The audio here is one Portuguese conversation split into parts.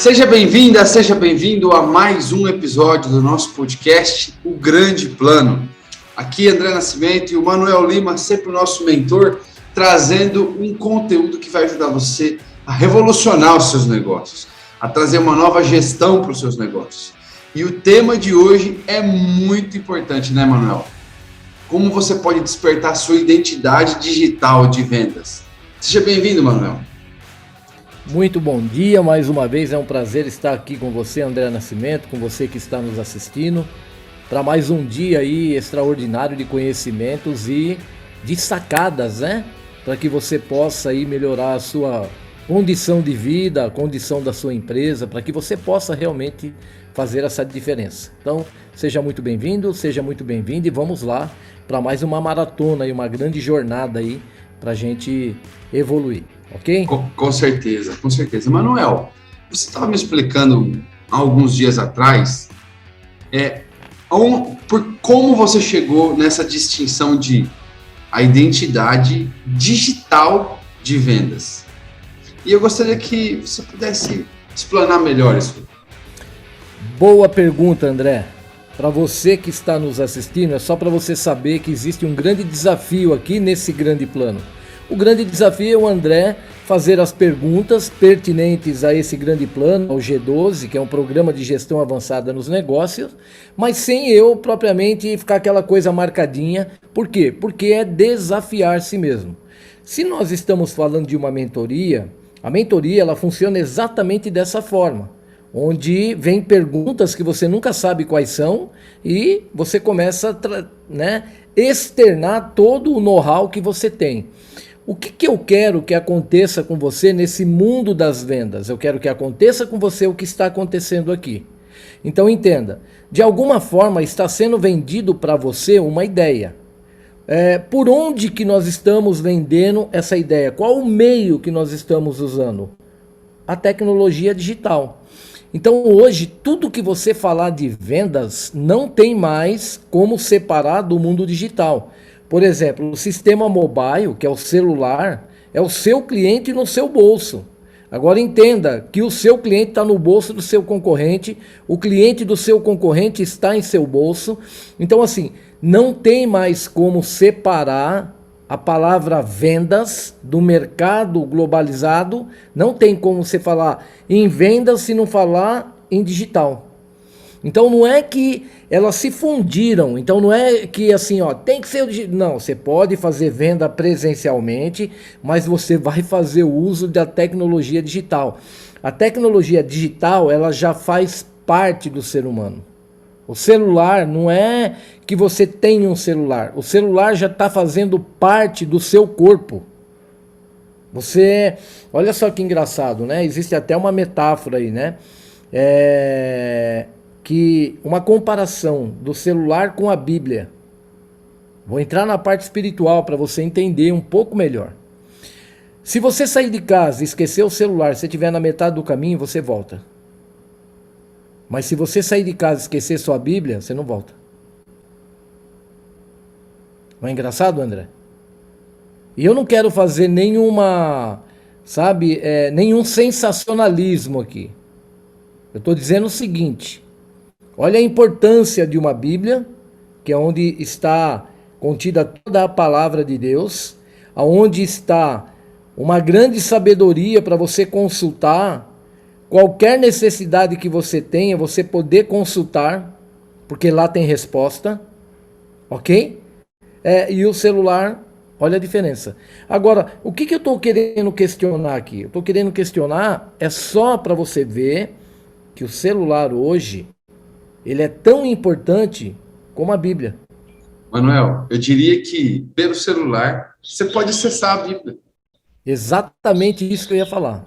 Seja bem-vinda, seja bem-vindo a mais um episódio do nosso podcast, O Grande Plano. Aqui André Nascimento e o Manuel Lima, sempre o nosso mentor, trazendo um conteúdo que vai ajudar você a revolucionar os seus negócios, a trazer uma nova gestão para os seus negócios. E o tema de hoje é muito importante, né, Manuel? Como você pode despertar a sua identidade digital de vendas? Seja bem-vindo, Manuel. Muito bom dia, mais uma vez é um prazer estar aqui com você, André Nascimento, com você que está nos assistindo, para mais um dia aí extraordinário de conhecimentos e de sacadas, né? Para que você possa aí melhorar a sua condição de vida, a condição da sua empresa, para que você possa realmente fazer essa diferença. Então, seja muito bem-vindo, seja muito bem-vindo e vamos lá para mais uma maratona e uma grande jornada aí para a gente evoluir. Ok? Com certeza, com certeza. Manuel, você estava me explicando há alguns dias atrás por como você chegou nessa distinção de a identidade digital de vendas. E eu gostaria que você pudesse explanar melhor isso. Boa pergunta, André. Para você que está nos assistindo, é só para você saber que existe um grande desafio aqui nesse grande plano. O grande desafio é o André fazer as perguntas pertinentes a esse grande plano, ao G12, que é um programa de gestão avançada nos negócios, mas sem eu propriamente ficar aquela coisa marcadinha. Por quê? Porque é desafiar si mesmo. Se nós estamos falando de uma mentoria, a mentoria ela funciona exatamente dessa forma, onde vem perguntas que você nunca sabe quais são e você começa a externar todo o know-how que você tem. O que eu quero que aconteça com você nesse mundo das vendas? Eu quero que aconteça com você o que está acontecendo aqui. Então entenda, de alguma forma está sendo vendido para você uma ideia. Por onde que nós estamos vendendo essa ideia? Qual o meio que nós estamos usando? A tecnologia digital. Então hoje tudo que você falar de vendas não tem mais como separar do mundo digital. Por exemplo, o sistema mobile, que é o celular, é o seu cliente no seu bolso. Agora entenda que o seu cliente está no bolso do seu concorrente, o cliente do seu concorrente está em seu bolso. Então assim, não tem mais como separar a palavra vendas do mercado globalizado, não tem como você falar em vendas se não falar em digital. Então não é que elas se fundiram, então não é que assim, tem que ser o digital. Não, você pode fazer venda presencialmente, mas você vai fazer o uso da tecnologia digital. A tecnologia digital, ela já faz parte do ser humano. O celular não é que você tem um celular, o celular já está fazendo parte do seu corpo. Olha só que engraçado, né? Existe até uma metáfora aí, né? Que uma comparação do celular com a Bíblia. Vou entrar na parte espiritual para você entender um pouco melhor. Se você sair de casa e esquecer o celular, se estiver na metade do caminho, você volta. Mas se você sair de casa e esquecer sua Bíblia, você não volta. Não é engraçado, André? E eu não quero fazer nenhum sensacionalismo aqui. Eu estou dizendo o seguinte: olha a importância de uma Bíblia, que é onde está contida toda a palavra de Deus, aonde está uma grande sabedoria para você consultar qualquer necessidade que você tenha, você poder consultar, porque lá tem resposta, ok? E o celular, olha a diferença. Agora, o que eu estou querendo questionar aqui? Eu estou querendo questionar só para você ver que o celular hoje, ele é tão importante como a Bíblia. Manuel, eu diria que pelo celular você pode acessar a Bíblia. Exatamente isso que eu ia falar.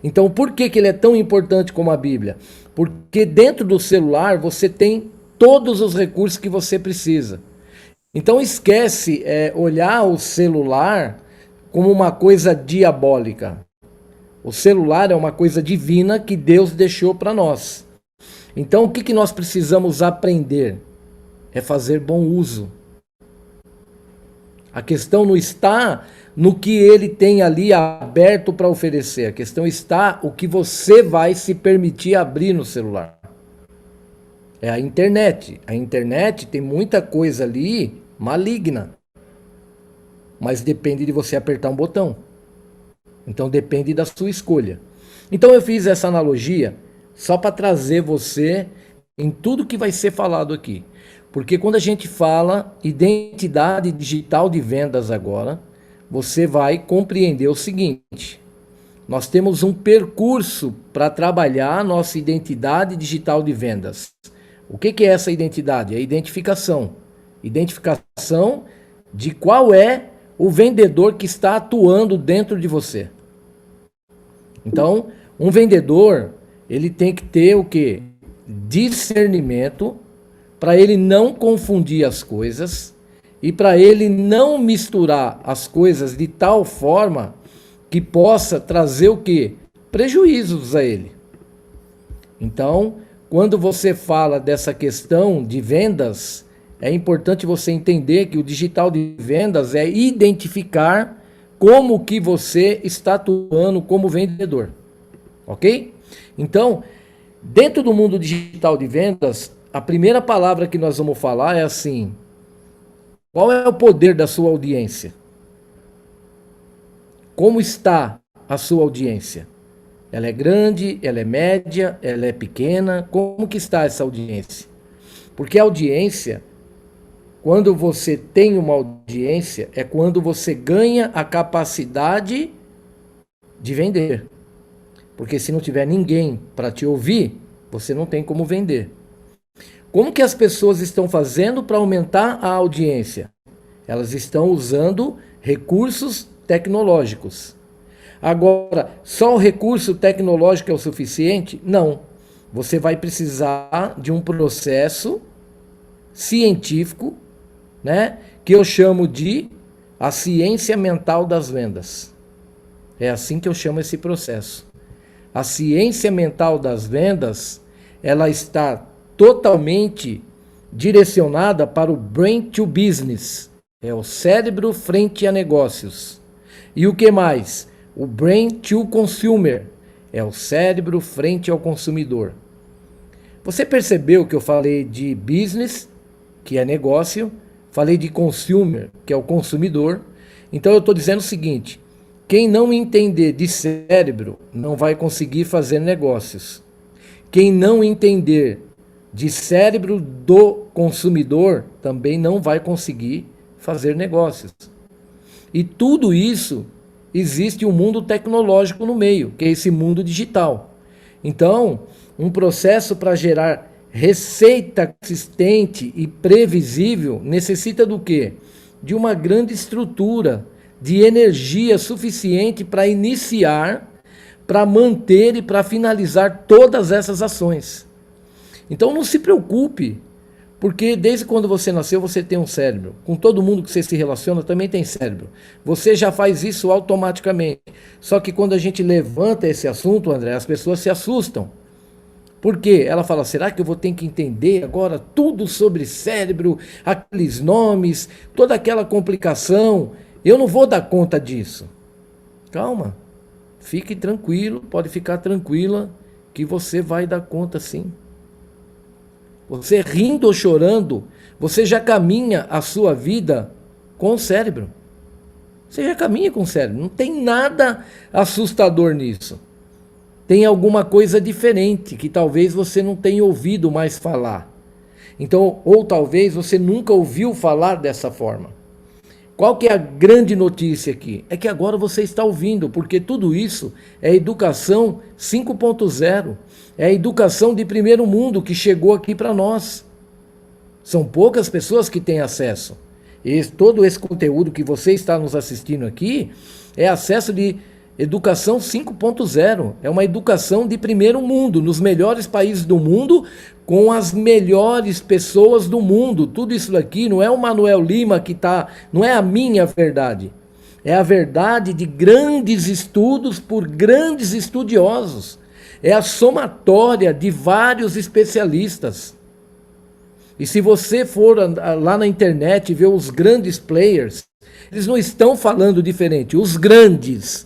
Então, por que ele é tão importante como a Bíblia? Porque dentro do celular você tem todos os recursos que você precisa. Então esquece olhar o celular como uma coisa diabólica. O celular é uma coisa divina que Deus deixou para nós. Então o que nós precisamos aprender? É fazer bom uso. A questão não está no que ele tem ali aberto para oferecer. A questão está o que você vai se permitir abrir no celular. É a internet. A internet tem muita coisa ali maligna. Mas depende de você apertar um botão. Então depende da sua escolha. Então eu fiz essa analogia só para trazer você em tudo que vai ser falado aqui. Porque quando a gente fala identidade digital de vendas agora, você vai compreender o seguinte: nós temos um percurso para trabalhar a nossa identidade digital de vendas. O que é essa identidade? É a identificação. Identificação de qual é o vendedor que está atuando dentro de você. Então, um vendedor, ele tem que ter o quê? Discernimento, para ele não confundir as coisas e para ele não misturar as coisas de tal forma que possa trazer o quê? Prejuízos a ele. Então, quando você fala dessa questão de vendas, é importante você entender que o digital de vendas é identificar como que você está atuando como vendedor. Ok? Então, dentro do mundo digital de vendas, a primeira palavra que nós vamos falar é assim: qual é o poder da sua audiência? Como está a sua audiência? Ela é grande, ela é média, ela é pequena? Como que está essa audiência? Porque a audiência, quando você tem uma audiência, é quando você ganha a capacidade de vender. Porque se não tiver ninguém para te ouvir, você não tem como vender. Como que as pessoas estão fazendo para aumentar a audiência? Elas estão usando recursos tecnológicos. Agora, só o recurso tecnológico é o suficiente? Não. Você vai precisar de um processo científico, né, que eu chamo de a ciência mental das vendas. É assim que eu chamo esse processo. A ciência mental das vendas, ela está totalmente direcionada para o brain to business. É o cérebro frente a negócios. E o que mais? O brain to consumer. É o cérebro frente ao consumidor. Você percebeu que eu falei de business, que é negócio, falei de consumer, que é o consumidor. Então eu estou dizendo o seguinte: quem não entender de cérebro não vai conseguir fazer negócios. Quem não entender de cérebro do consumidor também não vai conseguir fazer negócios. E tudo isso existe um mundo tecnológico no meio, que é esse mundo digital. Então, um processo para gerar receita consistente e previsível necessita do quê? De uma grande estrutura, de energia suficiente para iniciar, para manter e para finalizar todas essas ações. Então não se preocupe, porque desde quando você nasceu você tem um cérebro. Com todo mundo que você se relaciona também tem cérebro. Você já faz isso automaticamente. Só que quando a gente levanta esse assunto, André, as pessoas se assustam. Por quê? Ela fala: será que eu vou ter que entender agora tudo sobre cérebro, aqueles nomes, toda aquela complicação? Eu não vou dar conta disso. Calma, fique tranquilo, pode ficar tranquila que você vai dar conta sim. Você rindo ou chorando, você já caminha a sua vida com o cérebro. Você já caminha com o cérebro. Não tem nada assustador nisso. Tem alguma coisa diferente que talvez você não tenha ouvido mais falar. Então, ou talvez você nunca ouviu falar dessa forma. Qual que é a grande notícia aqui? É que agora você está ouvindo, porque tudo isso é educação 5.0. É a educação de primeiro mundo que chegou aqui para nós. São poucas pessoas que têm acesso. Todo esse conteúdo que você está nos assistindo aqui é acesso de educação 5.0. É uma educação de primeiro mundo, nos melhores países do mundo, com as melhores pessoas do mundo. Tudo isso daqui não é o Manuel Lima que está, não é a minha verdade. É a verdade de grandes estudos por grandes estudiosos. É a somatória de vários especialistas. E se você for lá na internet e ver os grandes players, Eles não estão falando diferente. Os grandes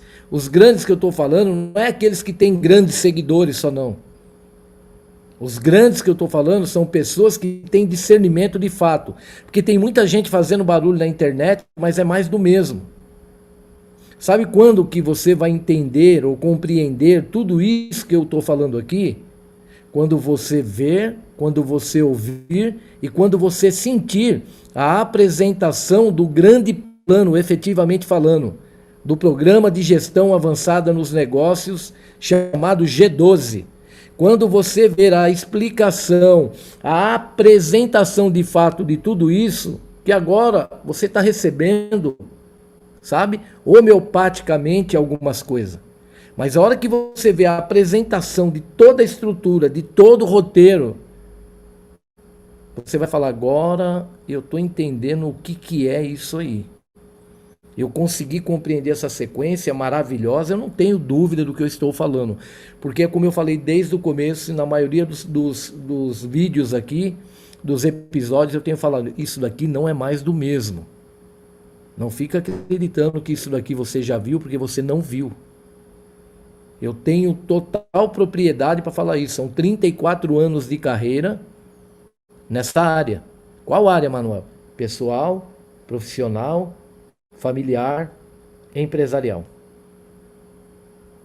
que eu estou falando, não é aqueles que têm grandes seguidores só não. Os grandes que eu estou falando são pessoas que têm discernimento de fato. Porque tem muita gente fazendo barulho na internet, mas é mais do mesmo. Sabe quando que você vai entender ou compreender tudo isso que eu estou falando aqui? Quando você ver, quando você ouvir e quando você sentir a apresentação do grande plano, efetivamente falando, do Programa de Gestão Avançada nos Negócios, chamado G12. Quando você ver a explicação, a apresentação de fato de tudo isso, que agora você está recebendo, sabe, homeopaticamente algumas coisas. Mas a hora que você vê a apresentação de toda a estrutura, de todo o roteiro, você vai falar, agora eu estou entendendo o que é isso aí. Eu consegui compreender essa sequência maravilhosa, eu não tenho dúvida do que eu estou falando. Porque, como eu falei desde o começo, na maioria dos vídeos aqui, dos episódios, eu tenho falado, isso daqui não é mais do mesmo. Não fica acreditando que isso daqui você já viu, porque você não viu. Eu tenho total propriedade para falar isso. São 34 anos de carreira nessa área. Qual área, Manuel? Pessoal, profissional, familiar, empresarial.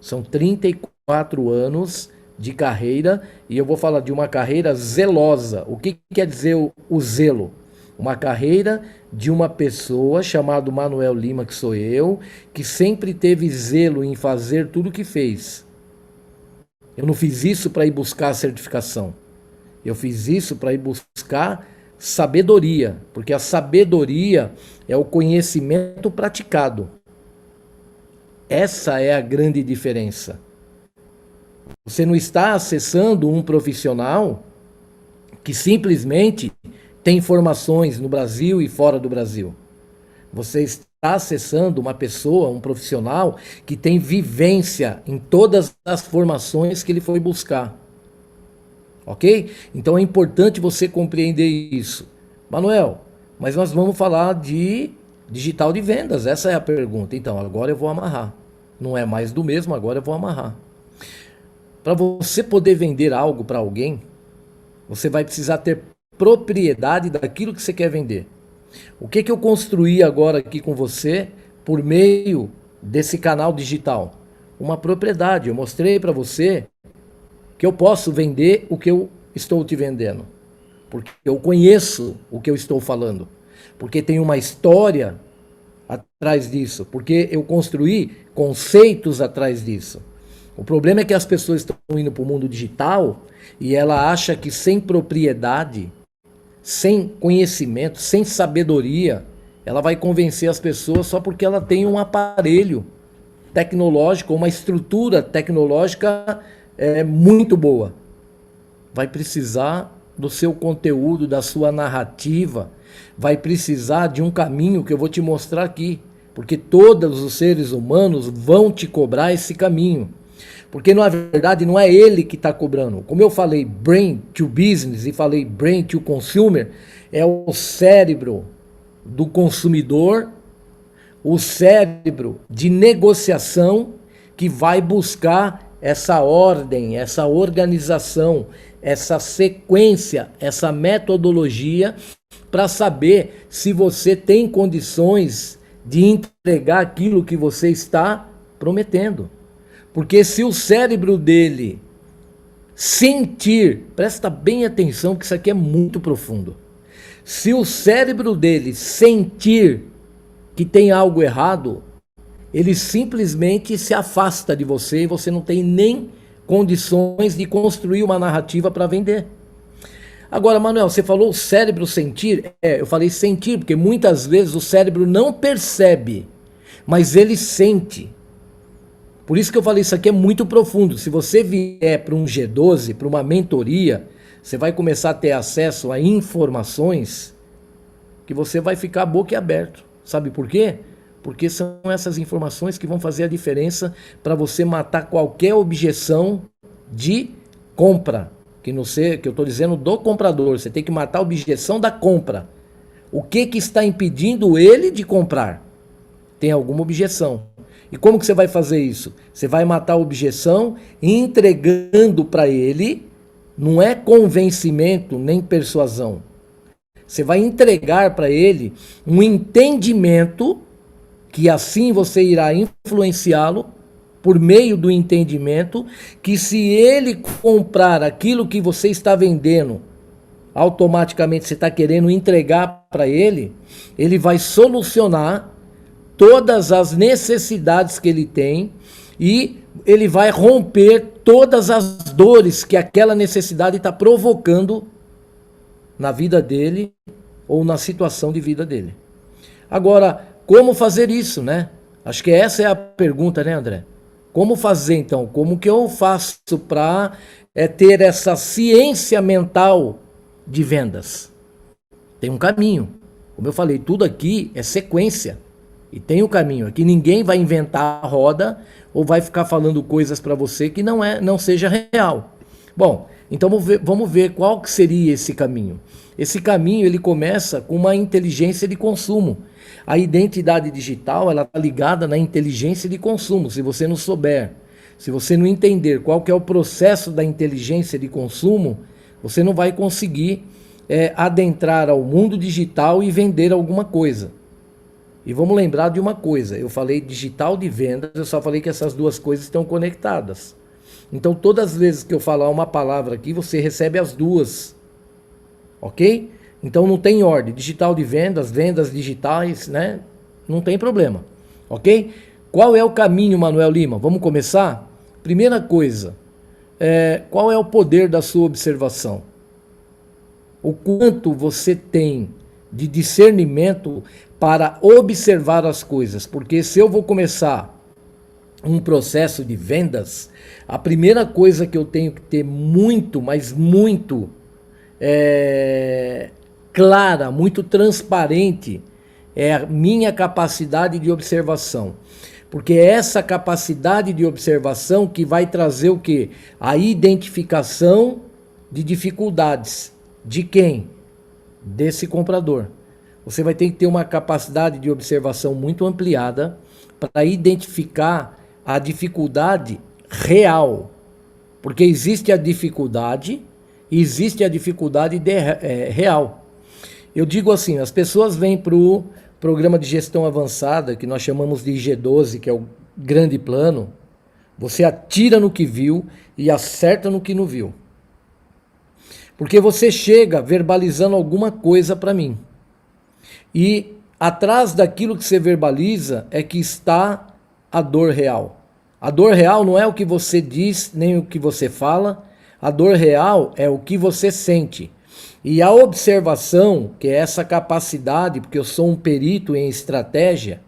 São 34 anos de carreira e eu vou falar de uma carreira zelosa. O que quer dizer o zelo? Uma carreira de uma pessoa chamada Manuel Lima, que sou eu, que sempre teve zelo em fazer tudo o que fez. Eu não fiz isso para ir buscar a certificação. Eu fiz isso para ir buscar sabedoria, porque a sabedoria é o conhecimento praticado. Essa é a grande diferença. Você não está acessando um profissional que simplesmente tem informações no Brasil e fora do Brasil. Você está acessando uma pessoa, um profissional que tem vivência em todas as formações que ele foi buscar. Ok? Então é importante você compreender isso. Manuel, mas nós vamos falar de digital de vendas. Essa é a pergunta. Então, agora eu vou amarrar. Não é mais do mesmo, agora eu vou amarrar. Para você poder vender algo para alguém, você vai precisar ter propriedade daquilo que você quer vender. O que eu construí agora aqui com você por meio desse canal digital? Uma propriedade. Eu mostrei para você que eu posso vender o que eu estou te vendendo. Porque eu conheço o que eu estou falando. Porque tem uma história atrás disso. Porque eu construí conceitos atrás disso. O problema é que as pessoas estão indo para o mundo digital e ela acha que sem propriedade, sem conhecimento, sem sabedoria, ela vai convencer as pessoas só porque ela tem um aparelho tecnológico, uma estrutura tecnológica muito boa. Vai precisar do seu conteúdo, da sua narrativa, vai precisar de um caminho que eu vou te mostrar aqui, porque todos os seres humanos vão te cobrar esse caminho. Porque na verdade não é ele que está cobrando. Como eu falei brain to business e falei brain to consumer, é o cérebro do consumidor, o cérebro de negociação que vai buscar essa ordem, essa organização, essa sequência, essa metodologia para saber se você tem condições de entregar aquilo que você está prometendo. Porque se o cérebro dele sentir, presta bem atenção que isso aqui é muito profundo. Se o cérebro dele sentir que tem algo errado, ele simplesmente se afasta de você e você não tem nem condições de construir uma narrativa para vender. Agora, Manuel, você falou o cérebro sentir? Eu falei sentir, porque muitas vezes o cérebro não percebe, mas ele sente. Por isso que eu falei, isso aqui é muito profundo. Se você vier para um G12, para uma mentoria, você vai começar a ter acesso a informações que você vai ficar boquiaberto. Sabe por quê? Porque são essas informações que vão fazer a diferença para você matar qualquer objeção de compra. Que eu estou dizendo do comprador. Você tem que matar a objeção da compra. O que está impedindo ele de comprar? Tem alguma objeção. E como que você vai fazer isso? Você vai matar a objeção entregando para ele, não é convencimento nem persuasão. Você vai entregar para ele um entendimento que assim você irá influenciá-lo por meio do entendimento que se ele comprar aquilo que você está vendendo, automaticamente você está querendo entregar para ele, ele vai solucionar todas as necessidades que ele tem e ele vai romper todas as dores que aquela necessidade está provocando na vida dele ou na situação de vida dele. Agora, como fazer isso, né? Acho que essa é a pergunta, né, André? Como fazer, então? Como que eu faço para ter essa ciência mental de vendas? Tem um caminho. Como eu falei, tudo aqui é sequência. E tem um caminho. Aqui ninguém vai inventar a roda ou vai ficar falando coisas para você que não seja real. Bom, então vamos ver qual que seria esse caminho. Esse caminho ele começa com uma inteligência de consumo. A identidade digital ela está ligada na inteligência de consumo. Se você não souber, se você não entender qual que é o processo da inteligência de consumo, você não vai conseguir adentrar ao mundo digital e vender alguma coisa. E vamos lembrar de uma coisa, eu falei digital de vendas, eu só falei que essas duas coisas estão conectadas. Então todas as vezes que eu falar uma palavra aqui, você recebe as duas. Ok? Então não tem ordem, digital de vendas, vendas digitais, né? Não tem problema. Ok? Qual é o caminho, Manuel Lima? Vamos começar? Primeira coisa, qual é o poder da sua observação? O quanto você tem de discernimento para observar as coisas, porque se eu vou começar um processo de vendas, a primeira coisa que eu tenho que ter muito, mas muito clara, muito transparente, é a minha capacidade de observação. Porque é essa capacidade de observação que vai trazer o quê? A identificação de dificuldades. De quem? Desse comprador. Você vai ter que ter uma capacidade de observação muito ampliada para identificar a dificuldade real. Porque existe a dificuldade e existe a dificuldade real. Eu digo assim, as pessoas vêm para o programa de gestão avançada, que nós chamamos de IG12, que é o grande plano. Você atira no que viu e acerta no que não viu. Porque você chega verbalizando alguma coisa para mim. E atrás daquilo que você verbaliza é que está a dor real. A dor real não é o que você diz, nem o que você fala. A dor real é o que você sente. E a observação, que é essa capacidade, porque eu sou um perito em estratégia,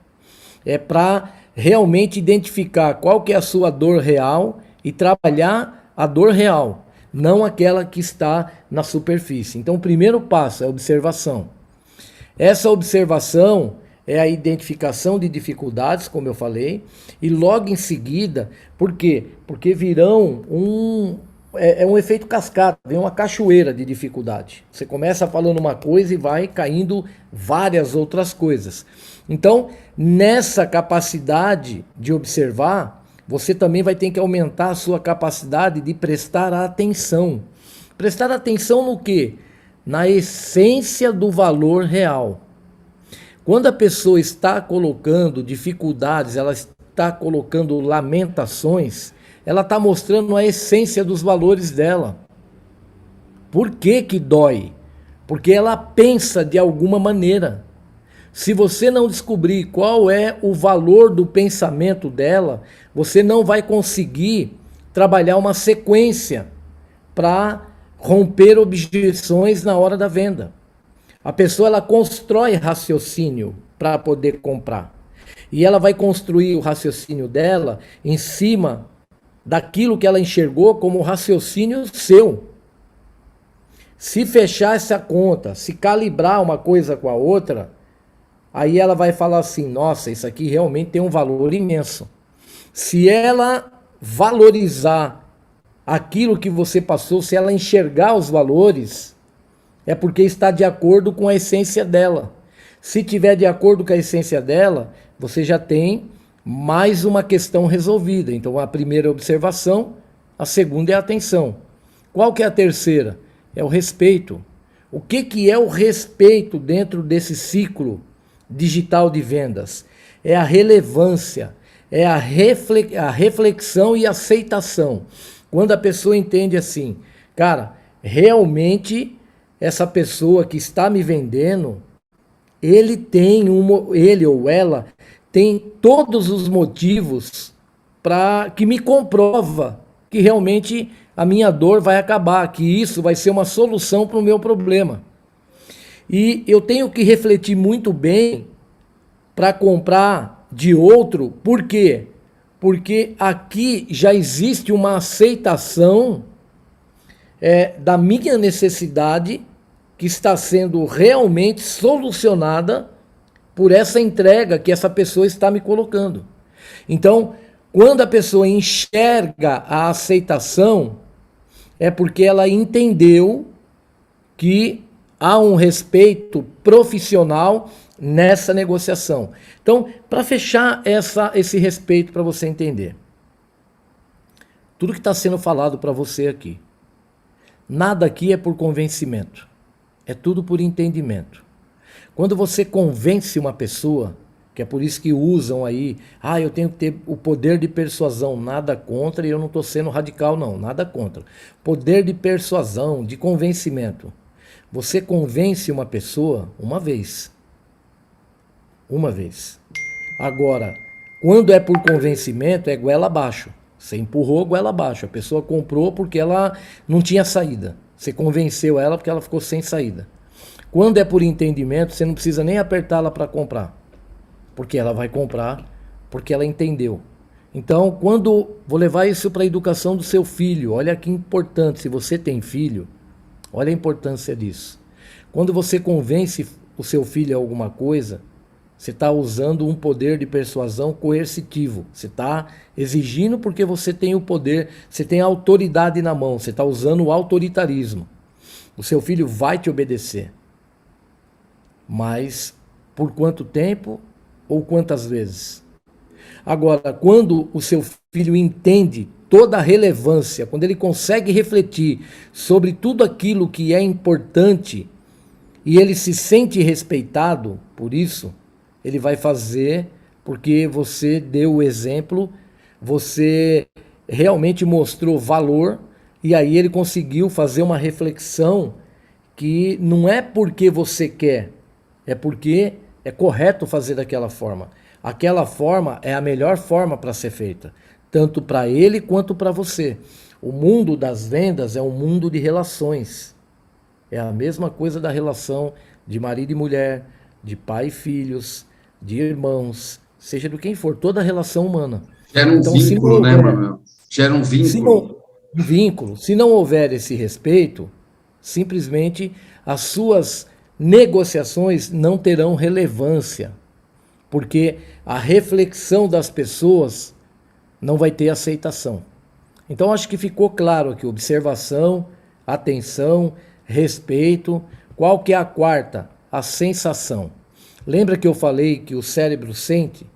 é para realmente identificar qual que é a sua dor real e trabalhar a dor real, não aquela que está na superfície. Então, o primeiro passo é a observação. Essa observação é a identificação de dificuldades, como eu falei, e logo em seguida, por quê? Porque virão um efeito cascata, vem uma cachoeira de dificuldade. Você começa falando uma coisa e vai caindo várias outras coisas. Então, nessa capacidade de observar, você também vai ter que aumentar a sua capacidade de prestar atenção. Prestar atenção no quê? Na essência do valor real. Quando a pessoa está colocando dificuldades, ela está colocando lamentações, ela está mostrando a essência dos valores dela. Por que que dói? Porque ela pensa de alguma maneira. Se você não descobrir qual é o valor do pensamento dela, você não vai conseguir trabalhar uma sequência para romper objeções na hora da venda. A pessoa ela constrói raciocínio para poder comprar. E ela vai construir o raciocínio dela em cima daquilo que ela enxergou como raciocínio seu. Se fechar essa conta, se calibrar uma coisa com a outra, aí ela vai falar assim, nossa, isso aqui realmente tem um valor imenso. Se ela valorizar aquilo que você passou, se ela enxergar os valores, é porque está de acordo com a essência dela. Se tiver de acordo com a essência dela, você já tem mais uma questão resolvida. Então, a primeira é a observação, a segunda é a atenção. Qual que é a terceira? É o respeito. O que é o respeito dentro desse ciclo digital de vendas? É a relevância, é a reflexão e aceitação. Quando a pessoa entende assim, cara, realmente essa pessoa que está me vendendo, ele ou ela tem todos os motivos para que me comprova que realmente a minha dor vai acabar, que isso vai ser uma solução para o meu problema. E eu tenho que refletir muito bem para comprar de outro, por quê? Porque aqui já existe uma aceitação da minha necessidade que está sendo realmente solucionada por essa entrega que essa pessoa está me colocando. Então, quando a pessoa enxerga a aceitação, é porque ela entendeu que há um respeito profissional nessa negociação. Então, para fechar esse respeito para você entender, tudo que está sendo falado para você aqui, nada aqui é por convencimento, é tudo por entendimento. Quando você convence uma pessoa, que é por isso que usam aí, eu tenho que ter o poder de persuasão, nada contra, e eu não estou sendo radical não, nada contra. Poder de persuasão, de convencimento. Você convence uma pessoa uma vez. Uma vez. Agora, quando é por convencimento, é goela abaixo. Você empurrou goela abaixo. A pessoa comprou porque ela não tinha saída. Você convenceu ela porque ela ficou sem saída. Quando é por entendimento, você não precisa nem apertá-la para comprar. Porque ela vai comprar, porque ela entendeu. Então, vou levar isso para a educação do seu filho. Olha que importante, se você tem filho, olha a importância disso. Quando você convence o seu filho a alguma coisa, você está usando um poder de persuasão coercitivo. Você está exigindo porque você tem o poder, você tem a autoridade na mão, você está usando o autoritarismo. O seu filho vai te obedecer. Mas por quanto tempo ou quantas vezes? Agora, quando o seu filho entende toda a relevância, quando ele consegue refletir sobre tudo aquilo que é importante e ele se sente respeitado por isso, ele vai fazer porque você deu o exemplo, você realmente mostrou valor e aí ele conseguiu fazer uma reflexão que não é porque você quer, é porque é correto fazer daquela forma. Aquela forma é a melhor forma para ser feita, tanto para ele quanto para você. O mundo das vendas é um mundo de relações. É a mesma coisa da relação de marido e mulher, de pai e filhos, de irmãos, seja do quem for, toda relação humana. Gera um vínculo, né, Manuel? Gera um vínculo. Se não houver esse respeito, simplesmente as suas negociações não terão relevância, porque a reflexão das pessoas não vai ter aceitação. Então, acho que ficou claro aqui, observação, atenção, respeito. Qual que é a quarta? A sensação. Lembra que eu falei que o cérebro sente?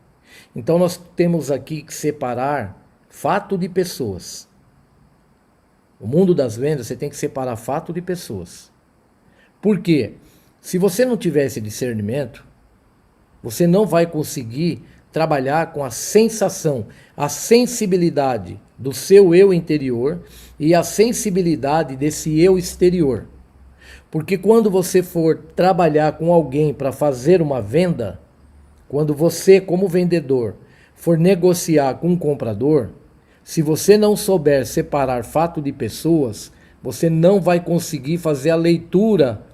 Então, nós temos aqui que separar fato de pessoas. O mundo das vendas, você tem que separar fato de pessoas. Por quê? Se você não tiver esse discernimento, você não vai conseguir trabalhar com a sensação, a sensibilidade do seu eu interior e a sensibilidade desse eu exterior. Porque quando você for trabalhar com alguém para fazer uma venda, quando você, como vendedor, for negociar com um comprador, se você não souber separar fato de pessoas, você não vai conseguir fazer a leitura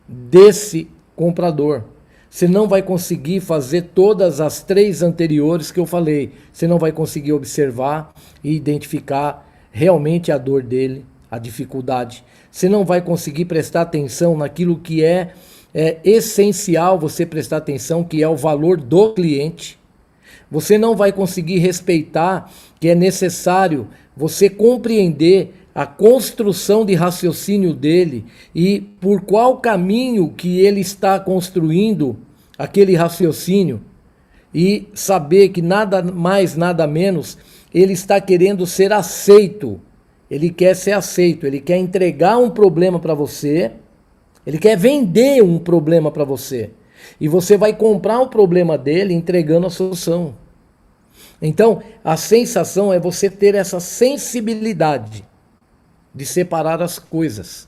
desse comprador. Você não vai conseguir fazer todas as 3 anteriores que eu falei. Você não vai conseguir observar e identificar realmente a dor dele, a dificuldade. Você não vai conseguir prestar atenção naquilo que é essencial você prestar atenção, que é o valor do cliente. Você não vai conseguir respeitar que é necessário você compreender a construção de raciocínio dele e por qual caminho que ele está construindo aquele raciocínio e saber que nada mais, nada menos, ele está querendo ser aceito. Ele quer ser aceito, ele quer entregar um problema para você, ele quer vender um problema para você. E você vai comprar o problema dele entregando a solução. Então, a sensação é você ter essa sensibilidade de separar as coisas,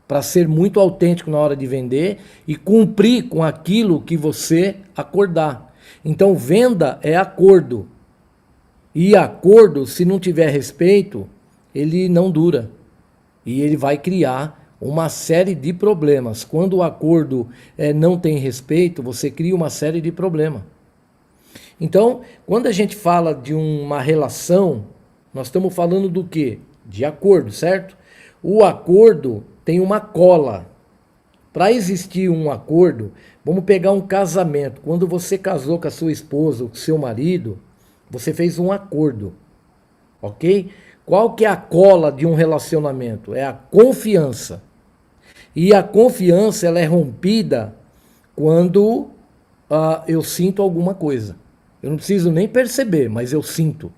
para ser muito autêntico na hora de vender e cumprir com aquilo que você acordar. Então, venda é acordo. E acordo, se não tiver respeito, ele não dura. E ele vai criar uma série de problemas. Quando o acordo não tem respeito, você cria uma série de problemas. Então, quando a gente fala de uma relação, nós estamos falando do quê? De acordo, certo? O acordo tem uma cola. Para existir um acordo, vamos pegar um casamento. Quando você casou com a sua esposa ou com o seu marido, você fez um acordo, ok? Qual que é a cola de um relacionamento? É a confiança. E a confiança ela é rompida quando eu sinto alguma coisa. Eu não preciso nem perceber, mas eu sinto.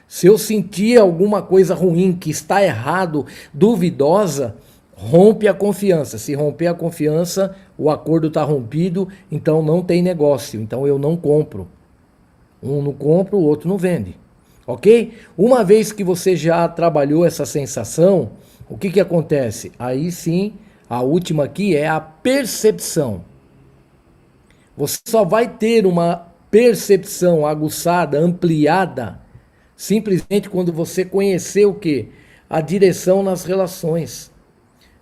Se eu sentir alguma coisa ruim, que está errado, duvidosa, rompe a confiança. Se romper a confiança, o acordo está rompido, então não tem negócio. Então eu não compro. Um não compra, o outro não vende. Ok? Uma vez que você já trabalhou essa sensação, o que acontece? Aí sim, a última aqui é a percepção. Você só vai ter uma percepção aguçada, ampliada, simplesmente quando você conhecer o quê? A direção nas relações.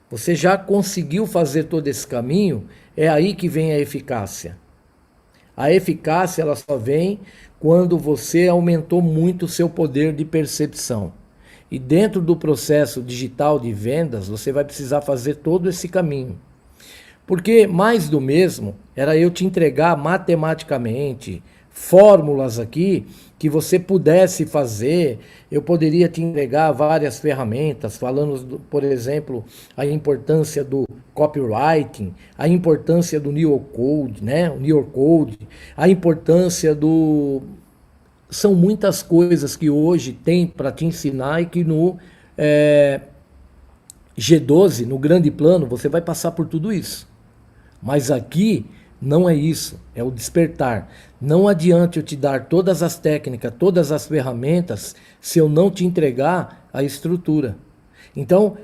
Você já conseguiu fazer todo esse caminho, é aí que vem a eficácia. A eficácia ela só vem quando você aumentou muito o seu poder de percepção. E dentro do processo digital de vendas, você vai precisar fazer todo esse caminho. Porque mais do mesmo era eu te entregar matematicamente fórmulas aqui que você pudesse fazer. Eu poderia te entregar várias ferramentas, falando, por exemplo, a importância do copywriting, a importância do New Code, né? O New Code, a importância do... São muitas coisas que hoje tem para te ensinar e que no G12, no grande plano, você vai passar por tudo isso. Mas aqui não é isso, é o despertar. Não adianta eu te dar todas as técnicas, todas as ferramentas, se eu não te entregar a estrutura. Então,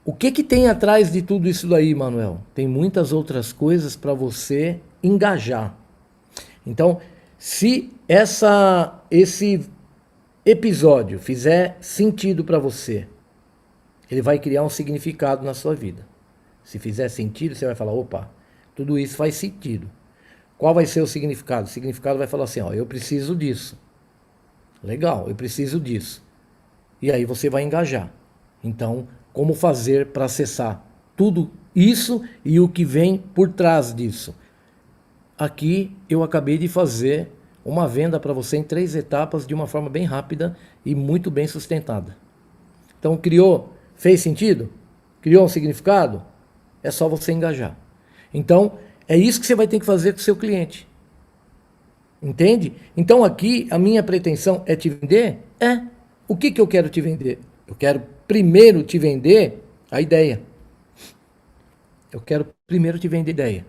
o que tem atrás de tudo isso daí, Manuel? Tem muitas outras coisas para você engajar. Então, se esse episódio fizer sentido para você, ele vai criar um significado na sua vida. Se fizer sentido, você vai falar, opa, tudo isso faz sentido. Qual vai ser o significado? O significado vai falar assim, ó, eu preciso disso. Legal, eu preciso disso. E aí você vai engajar. Então, como fazer para acessar tudo isso e o que vem por trás disso? Aqui eu acabei de fazer uma venda para você em 3 etapas de uma forma bem rápida e muito bem sustentada. Então, fez sentido? Criou um significado? É só você engajar. Então, é isso que você vai ter que fazer com o seu cliente. Entende? Então, aqui, a minha pretensão é te vender? O que eu quero te vender? Eu quero primeiro te vender a ideia. Eu quero primeiro te vender a ideia.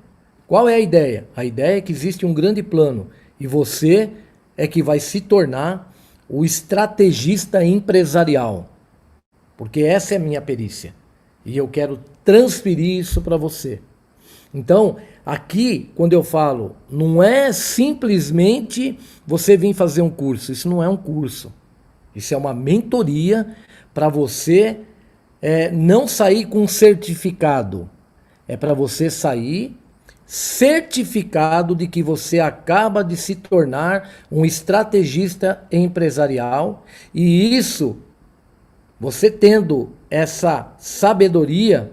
Qual é a ideia? A ideia é que existe um grande plano e você é que vai se tornar o estrategista empresarial. Porque essa é a minha perícia. E eu quero transferir isso para você. Então, aqui, quando eu falo, não é simplesmente você vir fazer um curso. Isso não é um curso. Isso é uma mentoria para você não sair com um certificado. É para você sair certificado de que você acaba de se tornar um estrategista empresarial. E isso, você tendo essa sabedoria,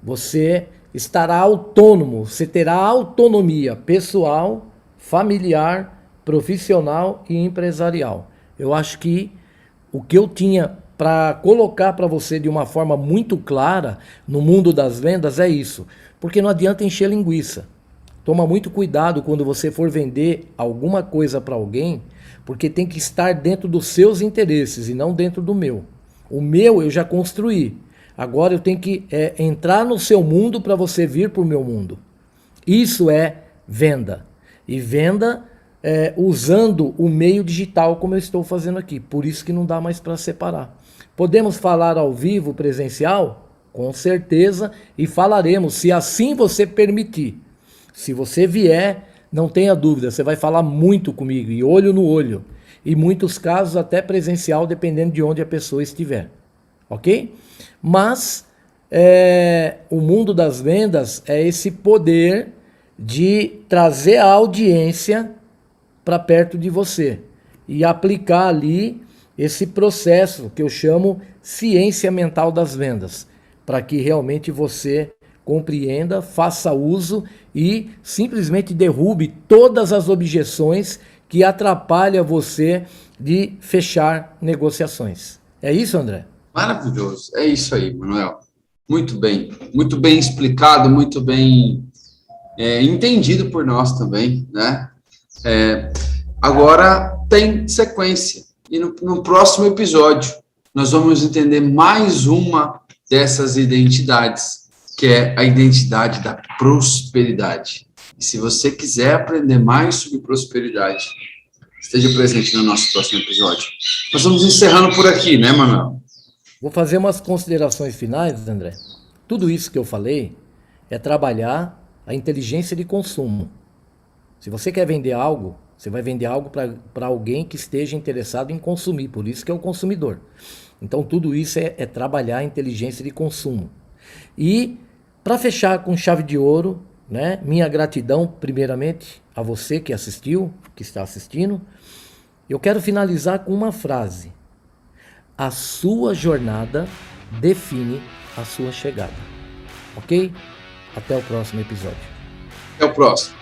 você estará autônomo, você terá autonomia pessoal, familiar, profissional e empresarial. Eu acho que o que eu tinha para colocar para você de uma forma muito clara no mundo das vendas é isso. Porque não adianta encher linguiça. Toma muito cuidado quando você for vender alguma coisa para alguém, porque tem que estar dentro dos seus interesses e não dentro do meu. O meu eu já construí. Agora eu tenho que entrar no seu mundo para você vir para o meu mundo. Isso é venda. E venda usando o meio digital como eu estou fazendo aqui. Por isso que não dá mais para separar. Podemos falar ao vivo, presencial? Com certeza. E falaremos, se assim você permitir. Se você vier, não tenha dúvida, você vai falar muito comigo, e olho no olho. Em muitos casos até presencial, dependendo de onde a pessoa estiver. Ok? Mas o mundo das vendas é esse poder de trazer a audiência para perto de você e aplicar ali esse processo que eu chamo ciência mental das vendas, para que realmente você compreenda, faça uso e simplesmente derrube todas as objeções que atrapalham você de fechar negociações. É isso, André? Maravilhoso. É isso aí, Manuel. Muito bem explicado, muito bem entendido por nós também, né? Agora tem sequência. E no próximo episódio, nós vamos entender mais uma dessas identidades, que é a identidade da prosperidade. E se você quiser aprender mais sobre prosperidade, esteja presente no nosso próximo episódio. Nós vamos encerrando por aqui, né, Manuel? Vou fazer umas considerações finais, André. Tudo isso que eu falei é trabalhar a inteligência de consumo. Se você quer vender algo, você vai vender algo para alguém que esteja interessado em consumir, por isso que é o consumidor. Então tudo isso é trabalhar a inteligência de consumo. E para fechar com chave de ouro, né, minha gratidão primeiramente a você que assistiu, que está assistindo. Eu quero finalizar com uma frase. A sua jornada define a sua chegada. Ok? Até o próximo episódio. Até o próximo.